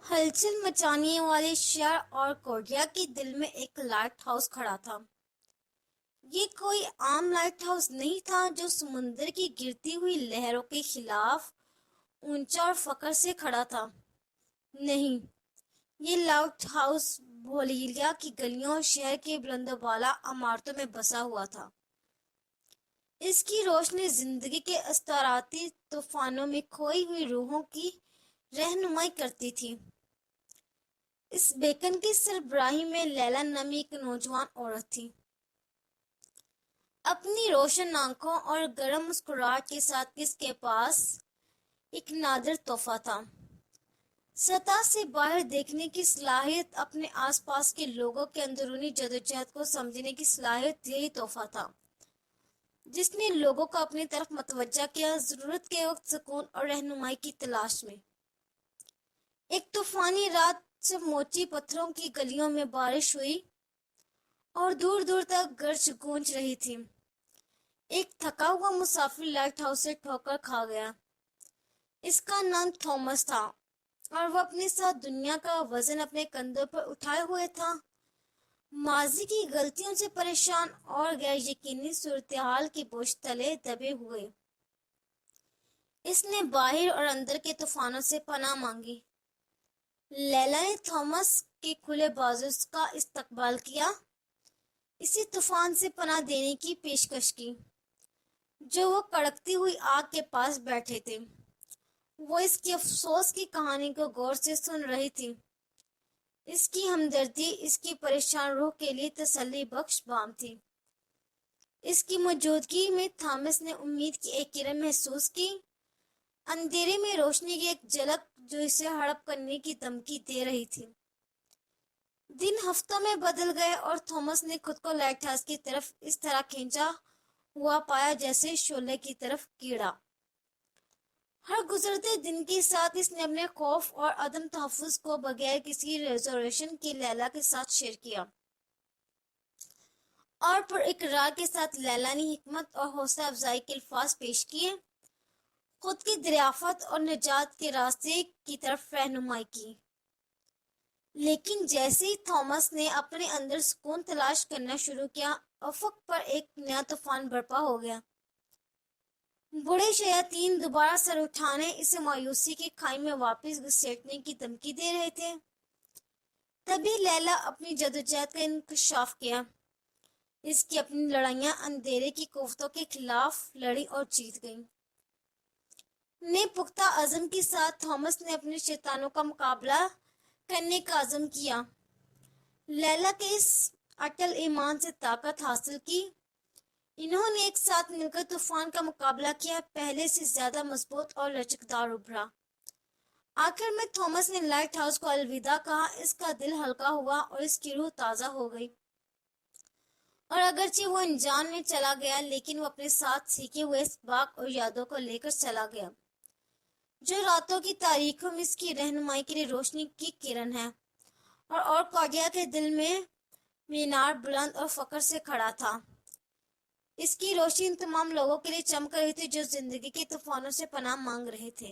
ہلچل مچانے والے شہر اور کورڈیا کے دل میں ایک لائٹ ہاؤس کھڑا تھا۔ یہ کوئی عام لائٹ ہاؤس نہیں تھا جو سمندر کی گرتی ہوئی لہروں کے خلاف اونچا اور فخر سے کھڑا تھا۔ نہیں، یہ لائٹ ہاؤس بولیولیا کی گلیوں اور شہر کے بلند و بالا عمارتوں میں بسا ہوا تھا۔ اس کی روشنی زندگی کے استعاراتی طوفانوں میں کھوئی ہوئی روحوں کی رہنمائی کرتی تھی۔ اس بیکن کی سربراہی میں لیلا نامی ایک نوجوان عورت تھی۔ اپنی روشن آنکھوں اور گرم مسکراہٹ کے ساتھ اس کے پاس ایک نادر تحفہ تھا۔ سطح سے باہر دیکھنے کی صلاحیت، اپنے آس پاس کے لوگوں کے اندرونی جدوجہد کو سمجھنے کی صلاحیت، یہی تحفہ تھا جس نے لوگوں کو اپنی طرف متوجہ کیا، ضرورت کے وقت سکون اور رہنمائی کی تلاش میں۔ ایک طوفانی رات جب موچی پتھروں کی گلیوں میں بارش ہوئی اور دور دور تک گرج گونج رہی تھی، ایک تھکا ہوا مسافر لائٹ ہاؤس سے ٹھوکر کھا گیا۔ اس کا نام تھامس تھا اور وہ اپنے ساتھ دنیا کا وزن اپنے کندھوں پر اٹھائے ہوئے تھا، ماضی کی غلطیوں سے پریشان اور غیر یقینی صورتحال کے بوجھ تلے دبے ہوئے۔ اس نے باہر اور اندر کے طوفانوں سے پناہ مانگی۔ لیلا نے تھامس کے کھلے بازو کا استقبال کیا، اسی طوفان سے پناہ دینے کی پیشکش کی جو وہ کڑکتی ہوئی آگ کے پاس بیٹھے تھے۔ وہ اس کی افسوس کی کہانی کو غور سے سن رہی تھی۔ اس کی ہمدردی اس کی پریشان روح کے لیے تسلی بخش بام تھی۔ اس کی موجودگی میں تھامس نے امید کی ایک کرن محسوس کی، اندھیرے میں روشنی کی ایک جھلک جو اسے ہڑپ کرنے کی دھمکی دے رہی تھی۔ دن ہفتوں میں بدل گئے اور تھامس نے خود کو لائٹ ہاؤس کی طرف اس طرح کھینچا ہوا پایا جیسے شعلے کی طرف کیڑا۔ ہر گزرتے دن کے ساتھ اس نے اپنے خوف اور عدم تحفظ کو بغیر کسی ریزرویشن کے لیلا کے ساتھ شیئر کیا، اور پر اقرار کے ساتھ لیلا نے حکمت اور حوصلہ افزائی کے الفاظ پیش کیے، خود کی دریافت اور نجات کے راستے کی طرف رہنمائی کی۔ لیکن جیسے ہی تھامس نے اپنے اندر سکون تلاش کرنا شروع کیا، افق پر ایک نیا طوفان برپا ہو گیا۔ بڑے شیاطین دوبارہ سر اٹھانے، اسے مایوسی کی کھائی میں واپس گھسیٹنے کی دھمکی دے رہے تھے۔ تبھی لیلا اپنی جدوجہد کا انکشاف کیا۔ اس کی اپنی لڑائیاں اندھیرے کی قوتوں کے خلاف لڑی اور جیت گئیں۔ نے پختہ عزم کے ساتھ تھامس نے اپنے شیطانوں کا مقابلہ کرنے کا عزم کیا۔ لیلا کے اس اٹل ایمان سے طاقت حاصل کی۔ انہوں نے ایک ساتھ مل کر طوفان کا مقابلہ کیا، پہلے سے زیادہ مضبوط اور لچکدار ابھرا۔ آخر میں تھامس نے لائٹ ہاؤس کو الوداع کہا، اس کا دل ہلکا ہوا اور اس کی روح تازہ ہو گئی۔ اور اگرچہ وہ انجان میں چلا گیا، لیکن وہ اپنے ساتھ سیکھے ہوئے اسباق اور یادوں کو لے کر چلا گیا جو راتوں کی تاریکیوں میں اس کی رہنمائی کے لیے روشنی کی کرن ہے۔ اور کورڈیا کے دل میں مینار بلند اور فخر سے کھڑا تھا۔ اس کی روشنی ان تمام لوگوں کے لیے چمک رہی تھی جو زندگی کے طوفانوں سے پناہ مانگ رہے تھے۔